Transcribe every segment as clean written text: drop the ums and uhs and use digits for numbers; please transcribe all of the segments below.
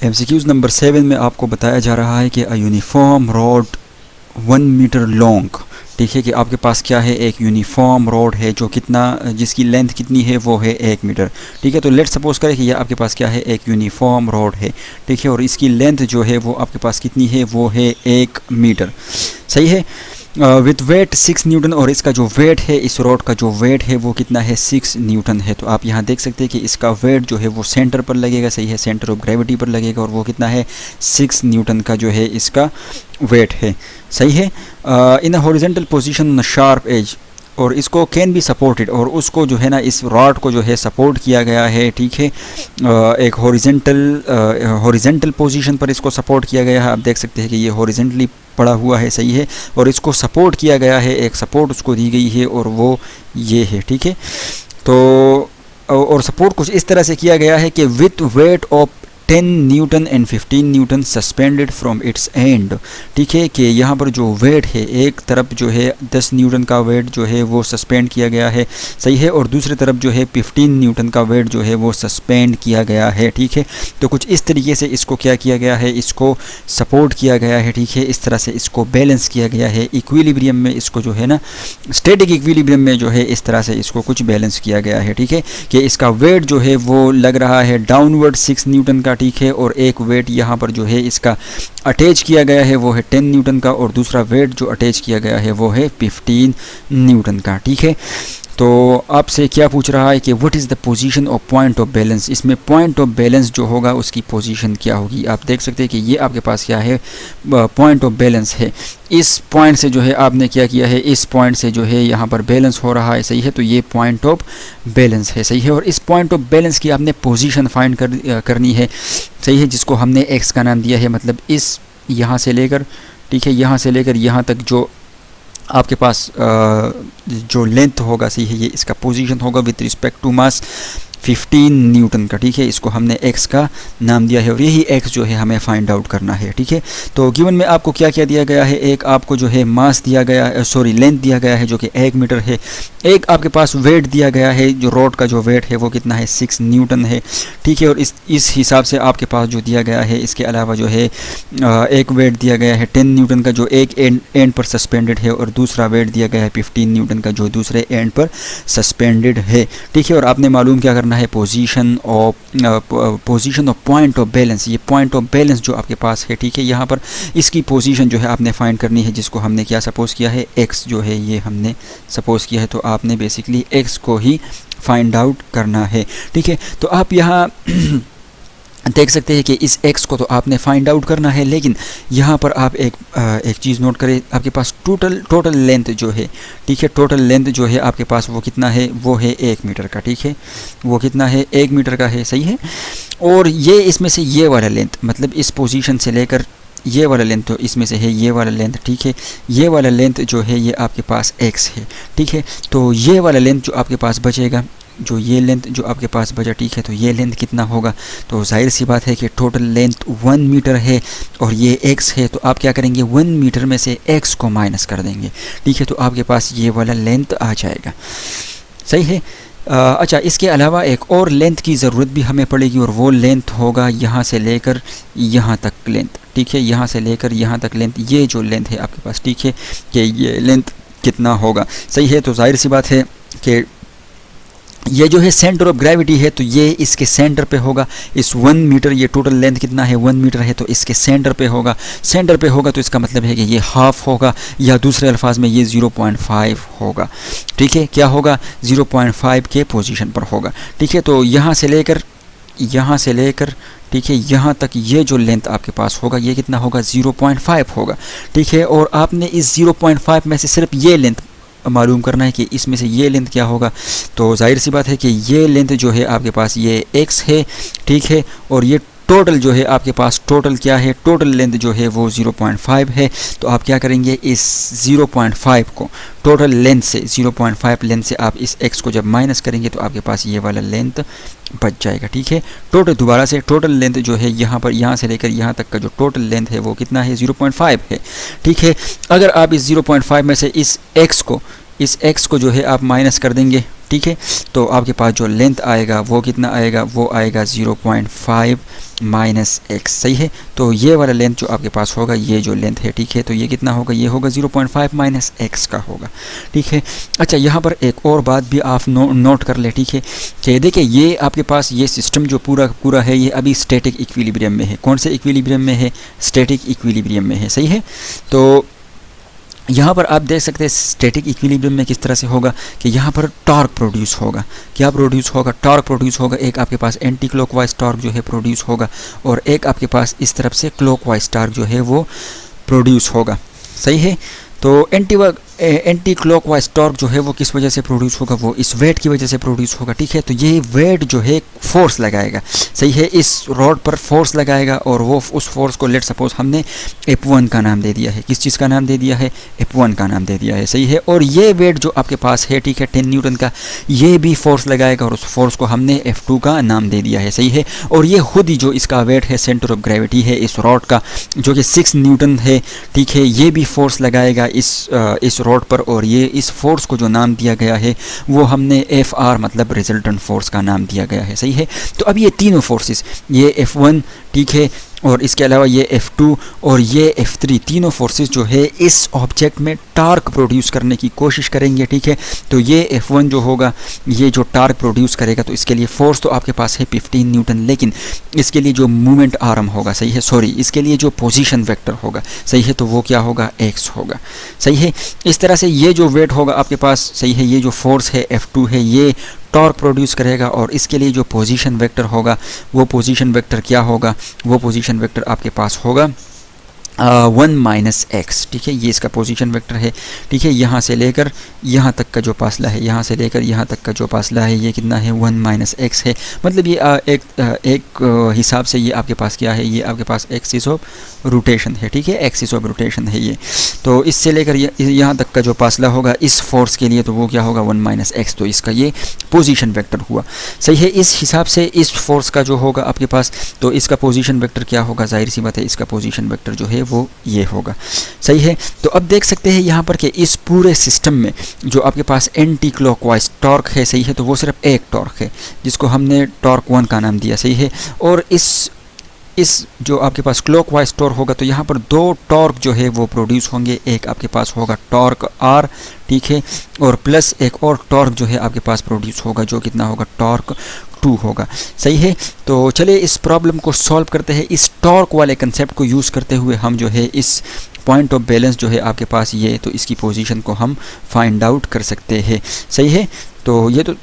MCQs number 7 में आपको बताया जा रहा है कि a uniform rod 1 metre long, ठीक है, कि आपके पास क्या है, एक यूनिफॉर्म रोड है जो कितना, जिसकी लेंथ कितनी है, वो है 1 मीटर, ठीक है। तो लेट्स सपोज करें कि ये आपके पास क्या है, एक यूनिफॉर्म रोड है, ठीक है, और इसकी लेंथ जो है वो आपके पास कितनी है, वो है 1 मीटर, सही है। विथ वेट 6 न्यूटन, और इसका जो वेट है, इस रोड का जो वेट है वो कितना है, 6 न्यूटन है। तो आप यहाँ देख सकते हैं कि इसका वेट जो है वो सेंटर पर लगेगा, सही है, सेंटर ऑफ ग्रेविटी पर लगेगा, और वो कितना है, 6 न्यूटन का जो है इसका वेट है, सही है। In a horizontal position sharp edge, और इसको कैन बी सपोर्टेड, और उसको जो है ना, इस रॉड को जो है सपोर्ट किया गया है, ठीक है, एक हॉरिजॉन्टल पोजीशन पर इसको सपोर्ट किया गया है। आप देख सकते हैं कि ये हॉरिजॉन्टली पड़ा हुआ है, सही है, और इसको सपोर्ट किया गया है, एक सपोर्ट उसको दी गई है, और वो ये है, ठीक है। तो और सपोर्ट कुछ इस तरह से किया गया है कि with weight of 10 Newton and 15 Newton suspended from its and, ठीक है, कि यहाँ पर जो वेट है, एक तरफ जो है 10 न्यूटन का वेट जो है वो सस्पेंड किया गया है, सही है, और दूसरी तरफ जो है 15 न्यूटन का वेट जो है वो सस्पेंड किया गया है, ठीक है। तो कुछ इस तरीके से इसको क्या किया गया है, इसको सपोर्ट किया गया है, ठीक है, इस तरह से इसको बैलेंस किया गया है, इक्विलिब्रियम में इसको जो है ना, स्टैटिक इक्विलिब्रियम में जो है इस तरह से इसको कुछ बैलेंस किया गया है, ठीक है, कि इसका वेट जो है वो लग रहा है डाउनवर्ड 6 न्यूटन का, ठीक है, और एक वेट यहाँ पर जो है इसका अटैच किया गया है वो है 10 न्यूटन का, और दूसरा वेट जो अटैच किया गया है वो है 15 न्यूटन का, ठीक है। तो आपसे क्या पूछ रहा है कि what is the position of point of balance, इसमें पॉइंट ऑफ बैलेंस जो होगा उसकी पोजीशन क्या होगी। आप देख सकते हैं कि ये आपके पास क्या है, पॉइंट ऑफ बैलेंस है। इस पॉइंट से जो है आपने क्या किया है, इस पॉइंट से जो है यहाँ पर बैलेंस हो रहा है, सही है, तो ये पॉइंट ऑफ बैलेंस है, सही है, और इस पॉइंट ऑफ बैलेंस की आपने पोजीशन फाइंड करनी है, सही है, जिसको हमने एक्स का नाम दिया है, मतलब इस यहाँ से लेकर, ठीक है, यहाँ से लेकर यहाँ तक जो आपके पास जो लेंथ होगा, सही है, ये इसका पोजीशन होगा with respect to mass 15 newton का, ठीक है, इसको हमने x का नाम दिया है, और यही x जो है हमें फाइंड आउट करना है, ठीक है। तो गिवन में आपको क्या क्या दिया गया है, एक आपको जो है मास दिया गया है, सॉरी लेंथ दिया गया है जो कि 1 मीटर है, एक आपके पास वेट दिया गया है, जो रोड का जो वेट है वो कितना है, 6 न्यूटन है, ठीक है, और इस हिसाब से आपके पास जो दिया गया है, इसके अलावा जो है एक वेट दिया गया है 10 न्यूटन का जो एक एंड पर सस्पेंडेड है, और दूसरा वेट दिया गया है 15 न्यूटन का जो दूसरे एंड पर सस्पेंडेड है, ठीक है। और आपने मालूम क्या करना है, position of point of balance, ये पॉइंट ऑफ बैलेंस जो आपके पास है, ठीक है, यहाँ पर इसकी पोजीशन जो है आपने फाइंड करनी है, जिसको हमने क्या सपोज किया है, x जो है ये हमने सपोज किया है, तो आपने बेसिकली x को ही फाइंड आउट करना है, ठीक है। तो आप यहाँ देख सकते हैं कि इस x को तो आपने फाइंड आउट करना है, लेकिन यहाँ पर आप एक चीज़ नोट करें, आपके पास टोटल लेंथ जो है, ठीक है, टोटल लेंथ जो है आपके पास वो कितना है, वो है 1 मीटर का, ठीक है, वो कितना है, 1 मीटर का है, सही है। और ये इसमें से ये वाला लेंथ, मतलब इस पोजीशन से लेकर ये वाला लेंथ, तो इसमें से है ये वाला लेंथ, ठीक है, ये वाला लेंथ जो है ये आपके पास x है, ठीक है। तो ये वाला लेंथ जो आपके पास बचेगा, जो ये लेंथ जो आपके पास बचा, ठीक है, तो ये लेंथ कितना होगा, तो जाहिर सी बात है कि टोटल लेंथ 1 मीटर है और ये x है, तो आप क्या करेंगे, 1 मीटर में से x को माइनस कर देंगे, ठीक है, तो आपके पास ये वाला लेंथ आ जाएगा, सही है। अच्छा, इसके अलावा एक और लेंथ की ज़रूरत भी हमें पड़ेगी, और वो लेंथ होगा यहाँ से लेकर यहाँ तक लेंथ, ठीक है, यहाँ से लेकर यहाँ तक लेंथ, ये जो लेंथ है आपके पास, ठीक है, कि ये लेंथ कितना होगा, सही है। तो जाहिर सी बात है कि ये जो है सेंटर ऑफ ग्रेविटी है, तो ये इसके सेंटर पे होगा, इस 1 मीटर, ये टोटल लेंथ कितना है, 1 मीटर है, तो इसके सेंटर पे होगा, सेंटर पे होगा, तो इसका मतलब है कि ये हाफ होगा, या दूसरे अल्फाज में ये 0.5 होगा, ठीक है, क्या होगा, 0.5 के पोजीशन पर होगा, ठीक है। तो यहाँ से लेकर, ठीक है, यहाँ तक ये जो लेंथ आपके पास होगा, ये कितना होगा, 0.5 होगा, ठीक है। और आपने इस 0.5 में से सिर्फ ये लेंथ मालूम करना है कि इसमें से ये लेंथ क्या होगा, तो जाहिर सी बात है कि ये लेंथ जो है आपके पास ये x है, ठीक है, और ये टोटल जो है आपके पास टोटल क्या है, टोटल लेंथ जो है वो 0.5 है। तो आप क्या करेंगे, इस 0.5 को टोटल लेंथ से, 0.5 लेंथ से आप इस x को जब माइनस करेंगे तो आपके पास ये वाला लेंथ बच जाएगा, ठीक है। टोटल दोबारा से टोटल लेंथ जो है यहाँ पर, यहाँ से लेकर यहाँ तक का जो टोटल लेंथ है वो कितना है, 0.5 है, ठीक है। अगर आप इस 0.5 में से इस x को इस x को जो है आप माइनस कर देंगे, ठीक है, तो आपके पास जो लेंथ आएगा वो कितना आएगा, वो आएगा 0.5 माइनस एक्स, सही है। तो ये वाला लेंथ जो आपके पास होगा, ये जो लेंथ है, ठीक है, तो ये कितना होगा, ये होगा 0.5 माइनस एक्स का होगा, ठीक है। अच्छा, यहाँ पर एक और बात भी आप नोट कर ले, ठीक है, कि देखिए ये आपके पास ये सिस्टम जो पूरा है ये अभी स्टैटिक इक्विलिब्रियम में है। कौन से इक्विलिब्रियम में है, स्टैटिक इक्विलिब्रियम में है, सही है। तो यहाँ पर आप देख सकते हैं स्टैटिक इक्विलिब्रियम में किस तरह से होगा कि यहाँ पर टॉर्क प्रोड्यूस होगा, क्या प्रोड्यूस होगा, टॉर्क प्रोड्यूस होगा। एक आपके पास एंटी क्लॉकवाइज टॉर्क जो है प्रोड्यूस होगा और एक आपके पास इस तरफ से क्लॉकवाइज टॉर्क जो है वो प्रोड्यूस होगा, सही है। तो एंटी क्लॉकवाइज टॉर्क जो है वो किस वजह से प्रोड्यूस होगा, वो इस वेट की वजह से प्रोड्यूस होगा, ठीक है। तो ये वेट जो है फोर्स लगाएगा, सही है, इस रॉड पर फोर्स लगाएगा और वो उस फोर्स को लेट सपोज हमने F1 का नाम दे दिया है। किस चीज़ का नाम दे दिया है, F1 का नाम दे दिया है, सही है। और ये वेट जो आपके पास है, ठीक है, 10 न्यूटन का, ये भी फोर्स लगाएगा और उस फोर्स को हमने F2 का नाम दे दिया है, सही है। और ये खुद ही जो इसका वेट है, सेंटर ऑफ ग्रेविटी है इस रॉड का, जो कि 6 न्यूटन है, ठीक है, ये भी फोर्स लगाएगा इस रॉड पर और ये इस फोर्स को जो नाम दिया गया है वो हमने Fr मतलब रिजल्टेंट फोर्स का नाम दिया गया है, सही है। तो अब ये तीनों फोर्सेस, ये F1, ठीक है, और इसके अलावा ये F2 और ये F3, तीनों फोर्सेस जो है इस ऑब्जेक्ट में टार्क प्रोड्यूस करने की कोशिश करेंगे, ठीक है। तो ये F1 जो होगा, ये जो टार्क प्रोड्यूस करेगा, तो इसके लिए फोर्स तो आपके पास है 15 न्यूटन, लेकिन इसके लिए जो मूवमेंट आर्म होगा, सही है, सॉरी, इसके लिए जो पोजीशन वेक्टर होगा, सही है, तो वो क्या होगा, x होगा, सही है। इस तरह से ये जो वेट होगा आपके पास, सही है, ये जो फोर्स है F2 है, ये टॉर्क प्रोड्यूस करेगा और इसके लिए जो पोजीशन वेक्टर होगा, वो पोजीशन वेक्टर क्या होगा, वो पोजीशन वेक्टर आपके पास होगा 1 माइनस एक्स, ठीक है, ये इसका पोजीशन वेक्टर है, ठीक है। यहाँ से लेकर यहाँ तक का जो फासला है, यहाँ से लेकर यहाँ तक का जो फासला है, ये कितना है, 1 माइनस एक्स है। मतलब ये एक हिसाब से ये आपके पास क्या है, ये आपके पास एक्सिस ऑफ रोटेशन है, ठीक है, एक्सिस ऑफ रोटेशन है ये। तो इससे लेकर यहाँ तक का जो फासला होगा इस फोर्स के लिए, तो वो क्या होगा, 1 माइनस एक्स, तो इसका ये पोजीशन वेक्टर हुआ, सही है। इस हिसाब से इस फोर्स का जो होगा आपके पास, तो इसका पोजीशन वेक्टर क्या होगा, जाहिर सी बात है, इसका पोजीशन वेक्टर जो है वो ये होगा, सही है। तो अब देख सकते हैं यहाँ पर कि इस पूरे सिस्टम में जो आपके पास एंटी क्लॉकवाइज टॉर्क है, सही है, तो वो सिर्फ एक टॉर्क है जिसको हमने टॉर्क 1 का नाम दिया, सही है। और इस जो आपके पास क्लॉकवाइज टॉर्क होगा, तो यहाँ पर 2 टॉर्क जो है वो प्रोड्यूस होंगे। एक आपके पास होगा टॉर्क R, ठीक है, और प्लस एक और टॉर्क जो है आपके पास प्रोड्यूस होगा, जो कितना होगा, टॉर्क 2 होगा, सही है। तो चलिए इस प्रॉब्लम को सॉल्व करते हैं। इस टॉर्क वाले कंसेप्ट को यूज़ करते हुए हम जो है इस पॉइंट ऑफ बैलेंस जो है आपके पास ये, तो इसकी पोजीशन को हम फाइंड आउट कर सकते हैं, सही है। तो ये तो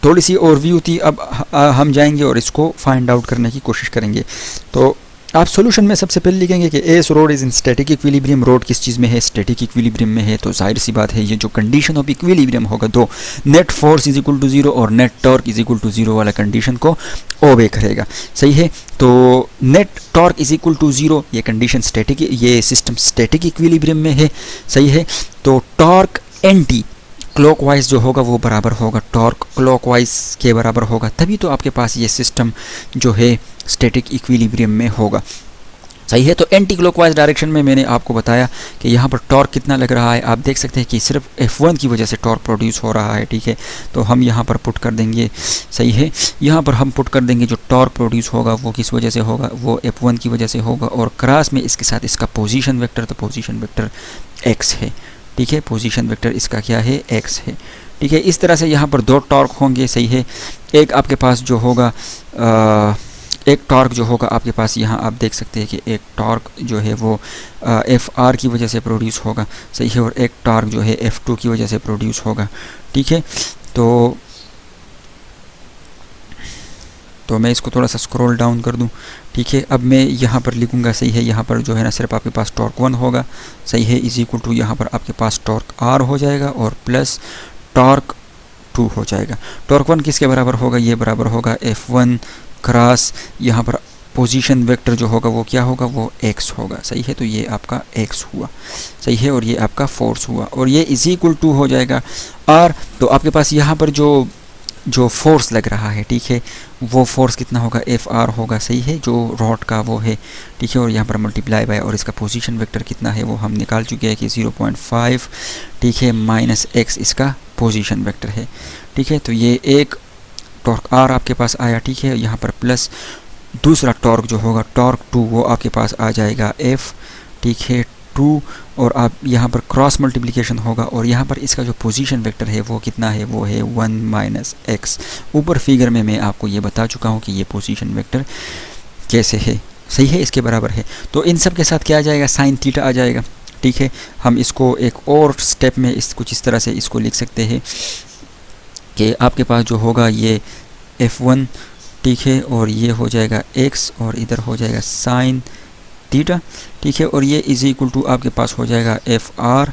थोड़ी सी ओवरव्यू थी, अब हम जाएंगे और इसको फाइंड आउट करने की कोशिश करेंगे। तो आप सॉल्यूशन में सबसे पहले लिखेंगे कि S road is in static equilibrium. Road किस चीज़ में है, स्टैटिक इक्विलिब्रियम में है। तो जाहिर सी बात है ये जो कंडीशन ऑफ इक्विलिब्रियम होगा, तो net force is equal to 0 और net torque is equal to 0 वाला कंडीशन को ओबे करेगा, सही है। तो net torque is equal to 0, ये कंडीशन स्टैटिक, ये सिस्टम स्टैटिक इक्विलिब्रियम में है, सही है। तो टॉर्क एंटी क्लॉकवाइज जो होगा वो बराबर होगा टॉर्क क्लॉकवाइज के बराबर होगा, तभी तो आपके पास ये सिस्टम जो है स्टैटिक इक्विलिब्रियम में होगा, सही है। तो एंटी क्लॉकवाइज डायरेक्शन में मैंने आपको बताया कि यहाँ पर टॉर्क कितना लग रहा है। आप देख सकते हैं कि सिर्फ F1 की वजह से टॉर्क प्रोड्यूस हो रहा है, ठीक है। तो हम यहाँ पर पुट कर देंगे, सही है, यहाँ पर हम पुट कर देंगे जो टॉर्क प्रोड्यूस होगा वो किस वजह से होगा, वो F1 की वजह से होगा, और क्रॉस में इसके साथ इसका पोजीशन वेक्टर, तो पोजीशन वेक्टर x है, ठीक है, पोजीशन वेक्टर इसका क्या है, x है, ठीक है। इस तरह से यहाँ पर 2 टॉर्क होंगे, सही है। एक आपके पास जो होगा एक टॉर्क जो होगा आपके पास, यहाँ आप देख सकते हैं कि एक टॉर्क जो है वो Fr की वजह से प्रोड्यूस होगा, सही है, और एक टॉर्क जो है F2 की वजह से प्रोड्यूस होगा, ठीक है। तो मैं इसको थोड़ा सा स्क्रॉल डाउन कर दूं, ठीक है। अब मैं यहाँ पर लिखूँगा, सही है, यहाँ पर जो है ना सिर्फ आपके पास टॉर्क 1 होगा, सही है, इज इक्वल टू यहाँ पर आपके पास टॉर्क R हो जाएगा और प्लस टॉर्क 2 हो जाएगा। टॉर्क 1 किसके बराबर होगा, ये बराबर होगा F1 क्रॉस यहाँ पर पोजीशन वेक्टर जो होगा वो क्या होगा, वो x होगा, सही है। तो ये आपका x हुआ, सही है, और ये आपका फोर्स हुआ, और ये इज इक्वल टू हो जाएगा R। तो आपके पास यहाँ पर जो फोर्स लग रहा है, ठीक है, वो फोर्स कितना होगा, एफ आर होगा, सही है, जो रॉड का वो है, ठीक है। और यहाँ पर मल्टीप्लाई बाय, और इसका पोजीशन वेक्टर कितना है वो हम निकाल चुके हैं कि 0.5, ठीक है, माइनस एक्स इसका पोजीशन वेक्टर है, ठीक है। तो ये एक टॉर्क आर आपके पास आया, ठीक है। यहाँ पर प्लस दूसरा टॉर्क जो होगा टॉर्क 2 वो आपके पास आ जाएगा एफ, ठीक है, 2, और आप यहाँ पर क्रॉस मल्टीप्लिकेशन होगा, और यहाँ पर इसका जो पोजीशन वेक्टर है वो कितना है, वो है 1 माइनस एक्स। ऊपर फिगर में मैं आपको ये बता चुका हूँ कि ये पोजीशन वेक्टर कैसे है, सही है, इसके बराबर है। तो इन सब के साथ क्या आ जाएगा, साइन थीटा आ जाएगा, ठीक है। हम इसको एक और स्टेप में कुछ इस तरह से इसको लिख सकते हैं कि आपके पास जो होगा ये F1, ठीक है, और ये हो जाएगा x, और इधर हो जाएगा साइन थीटा, ठीक है, और ये इज इक्वल टू आपके पास हो जाएगा एफ आर,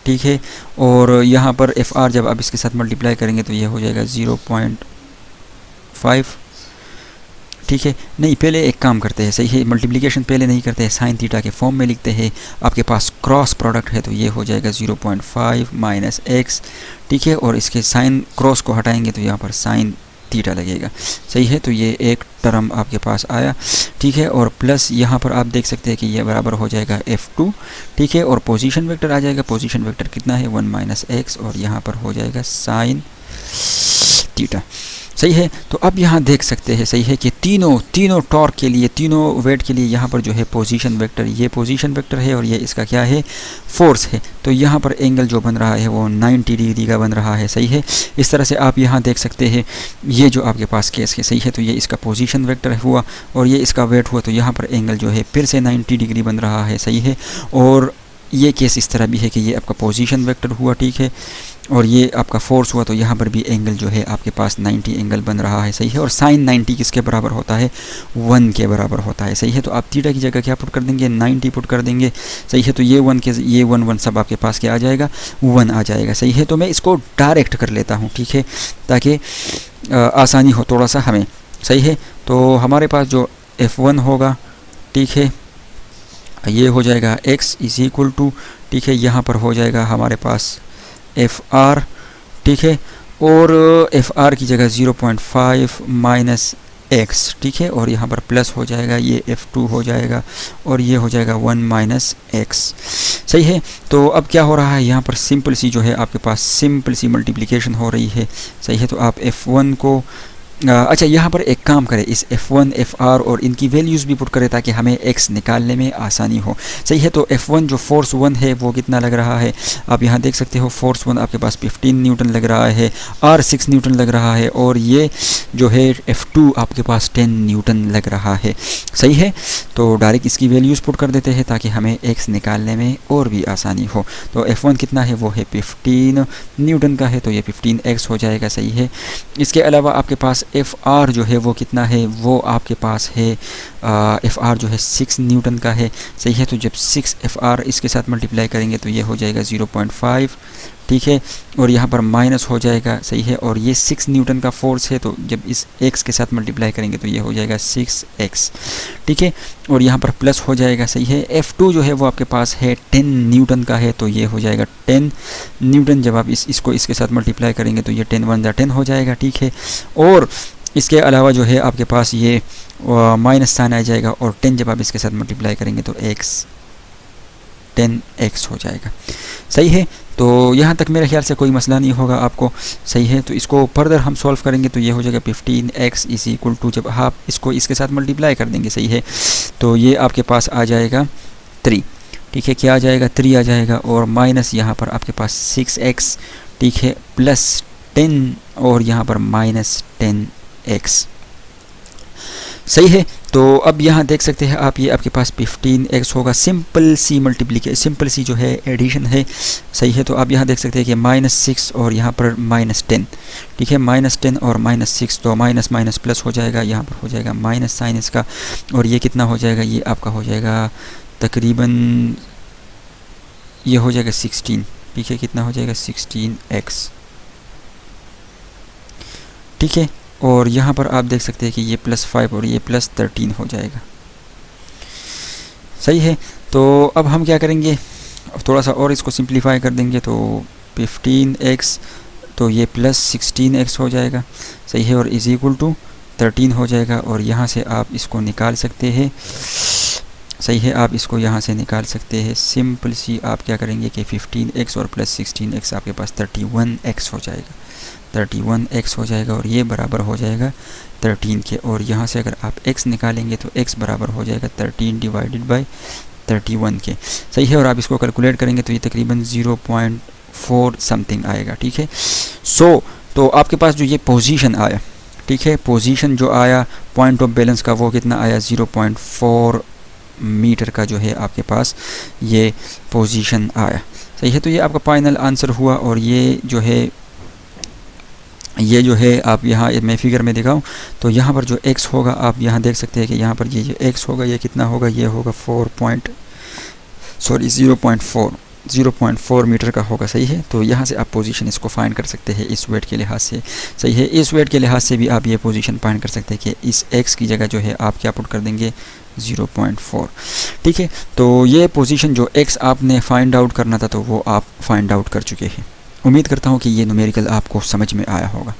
ठीक है। और यहाँ पर एफ आर जब आप इसके साथ मल्टीप्लाई करेंगे तो ये हो जाएगा 0.5, ठीक है। नहीं, पहले एक काम करते हैं, सही है, मल्टीप्लिकेशन पहले नहीं करते हैं, साइन थीटा के फॉर्म में लिखते हैं। आपके पास क्रॉस प्रोडक्ट है तो ये हो जाएगा 0.5 माइनस एक्स, ठीक है, और इसके साइन क्रॉस को हटाएंगे तो यहाँ पर साइन थीटा लगेगा, सही है। तो ये एक टर्म आपके पास आया, ठीक है, और प्लस यहाँ पर आप देख सकते हैं कि ये बराबर हो जाएगा F2, ठीक है, और पोजीशन वेक्टर आ जाएगा, पोजीशन वेक्टर कितना है 1 माइनस एक्स, और यहाँ पर हो जाएगा साइन थीटा, सही है। तो अब यहाँ देख सकते हैं, सही है, कि तीनों टॉर्क के लिए, तीनों वेट के लिए यहाँ पर जो है पोजीशन वेक्टर, ये पोजीशन वेक्टर है, और ये इसका क्या है, फोर्स है। तो यहाँ पर एंगल जो बन रहा है वो 90 डिग्री का बन रहा है, सही है। इस तरह से आप यहाँ देख सकते हैं, ये जो आपके पास केस है, सही है। तो ये इसका पोजीशन वेक्टर हुआ और ये इसका वेट हुआ, तो यहाँ पर एंगल जो है फिर से 90 डिग्री बन रहा है, सही है। और ये केस इस तरह भी है कि ये आपका पोजीशन वेक्टर हुआ, ठीक है, और ये आपका फोर्स हुआ, तो यहाँ पर भी एंगल जो है आपके पास 90 एंगल बन रहा है, सही है। और साइन 90 किसके बराबर होता है, 1 के बराबर होता है, सही है। तो आप थीटा की जगह क्या पुट कर देंगे, 90 पुट कर देंगे, सही है। तो ये 1 सब आपके पास क्या आ जाएगा, 1 आ जाएगा, सही है। तो मैं इसको डायरेक्ट कर लेता हूँ, ठीक है, ताकि आसानी हो थोड़ा सा हमें, सही है। तो हमारे पास जो F1 होगा, ठीक है, ये हो जाएगा x इज इक्वल टू, ठीक है, यहाँ पर हो जाएगा हमारे पास एफ आर, ठीक है, और एफ आर की जगह 0.5 माइनस एक्स, ठीक है, और यहाँ पर प्लस हो जाएगा, ये F2 हो जाएगा, और ये हो जाएगा 1 माइनस एक्स, सही है। तो अब क्या हो रहा है, यहाँ पर सिंपल सी जो है आपके पास सिंपल सी मल्टीप्लिकेशन हो रही है, सही है। तो आप F1 को अच्छा, यहाँ पर एक काम करें, इस F1, FR और इनकी वैल्यूज़ भी पुट करें ताकि हमें x निकालने में आसानी हो, सही है। तो F1 जो फोर्स 1 है वो कितना लग रहा है, आप यहाँ देख सकते हो, फोर्स 1 आपके पास 15 न्यूटन लग रहा है, R 6 न्यूटन लग रहा है, और ये जो है F2 आपके पास 10 न्यूटन लग रहा है, सही है। तो डायरेक्ट इसकी वैल्यूज़ पुट कर देते हैं ताकि हमें x निकालने में और भी आसानी हो। तो F1 कितना है, वो है 15 न्यूटन का है, तो ये 15x हो जाएगा, सही है। इसके अलावा आपके पास एफ आर जो है वो कितना है, वो आपके पास है एफ आर जो है 6 न्यूटन का है, सही है। तो जब 6 एफ आर इसके साथ मल्टीप्लाई करेंगे तो ये हो जाएगा 0.5, ठीक है, और यहाँ पर माइनस हो जाएगा, सही है। और ये 6 न्यूटन का फोर्स है, तो जब इस x के साथ मल्टीप्लाई करेंगे तो ये हो जाएगा 6x, ठीक है, और यहाँ पर प्लस हो जाएगा, सही है। F2 जो है वो आपके पास है 10 न्यूटन का है, तो ये हो जाएगा 10 न्यूटन। जब आप इसको इसके साथ मल्टीप्लाई करेंगे तो ये 10 1 10 हो जाएगा, ठीक है। और इसके अलावा जो है आपके पास ये माइनस साइन आ जाएगा, और 10 जब आप इसके साथ मल्टीप्लाई करेंगे तो x 10x हो जाएगा, सही है। तो यहाँ तक मेरे ख्याल से कोई मसला नहीं होगा आपको, सही है। तो इसको फर्दर हम सॉल्व करेंगे तो ये हो जाएगा 15x इज इक्वल टू, जब आप इसको इसके साथ मल्टीप्लाई कर देंगे, सही है, तो ये आपके पास आ जाएगा 3, ठीक है, क्या आ जाएगा, 3 आ जाएगा, और माइनस यहाँ पर आपके पास 6x, ठीक है, प्लस 10, और यहाँ पर माइनस 10x, सही है। तो अब यहाँ देख सकते हैं आप, ये आपके पास 15x होगा, सिंपल सी मल्टीप्लिकेशन, सिंपल सी जो है एडिशन है, सही है। तो आप यहाँ देख सकते हैं कि -6 और यहाँ पर -10, ठीक है, -10 और -6, तो माइनस माइनस प्लस हो जाएगा, यहाँ पर हो जाएगा माइनस साइन इसका, और ये कितना हो जाएगा, ये आपका हो जाएगा तकरीबन, ये हो जाएगा 16, ठीक है, कितना हो जाएगा 16x, ठीक है। और यहाँ पर आप देख सकते हैं कि ये +5 और ये +13 हो जाएगा, सही है। तो अब हम क्या करेंगे, थोड़ा सा और इसको सिंप्लीफाई कर देंगे, तो 15x, तो ये +16x हो जाएगा, सही है, और इज इक्वल टू 13 हो जाएगा और यहाँ से आप इसको निकाल सकते हैं। सही है, आप इसको यहाँ से निकाल सकते हैं। सिंपल सी आप क्या करेंगे कि 15x और प्लस 16x आपके पास 31x हो जाएगा, 31x हो जाएगा और ये बराबर हो जाएगा 13 के। और यहाँ से अगर आप x निकालेंगे तो x बराबर हो जाएगा 13 डिवाइडेड बाई 31 के। सही है, और आप इसको कैलकुलेट करेंगे तो ये तकरीबन 0.4 समथिंग आएगा। ठीक है, तो आपके पास जो ये पोजीशन आया, ठीक है, पोजीशन जो आया पॉइंट ऑफ बैलेंस का वो कितना आया, 0.4 मीटर का जो है आपके पास ये पोजीशन आया। सही है, तो ये आपका फाइनल आंसर हुआ। और ये जो है आप यहाँ मैं फिगर में दिखाऊं तो यहाँ पर जो x होगा आप यहाँ देख सकते हैं कि यहाँ पर ये x होगा, ये कितना होगा, ये होगा 0.4 मीटर का होगा। सही है, तो यहाँ से आप पोजीशन इसको फाइंड कर सकते हैं इस वेट के लिहाज से। सही है, इस वेट के लिहाज से भी आप ये पोजीशन फाइंड कर सकते हैं कि इस x की जगह जो है आप क्या पुट कर देंगे, 0.4। ठीक है, तो ये पोजीशन जो x आपने फाइंड आउट करना था तो वो आप फाइंड आउट कर चुके हैं। उम्मीद करता हूँ कि ये न्यूमेरिकल आपको समझ में आया होगा।